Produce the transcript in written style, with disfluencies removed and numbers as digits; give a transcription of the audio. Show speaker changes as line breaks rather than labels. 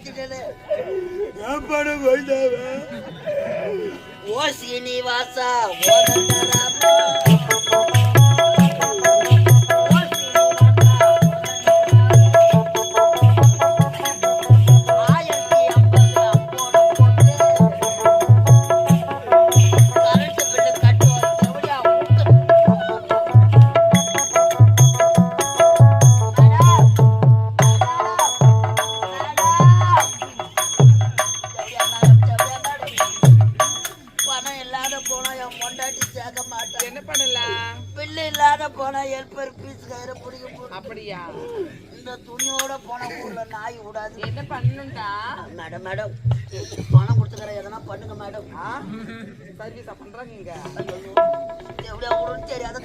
ஏமாத்திட்டே
என் பணம் போயிட்டாவ
ஓ சீனிவாசா ஓ
அப்படியா?
இந்த துணியோட போன ஊர்ல நாய் விடாது.
என்ன பண்ணணும்டா?
மேடம் மேடம் பணம் கொடுத்துக்கிறேன் எதனா பண்ணுங்க மேடம்.
சர்வீஸா பண்றாங்க இங்க.
எவ்வளவு தெரியாத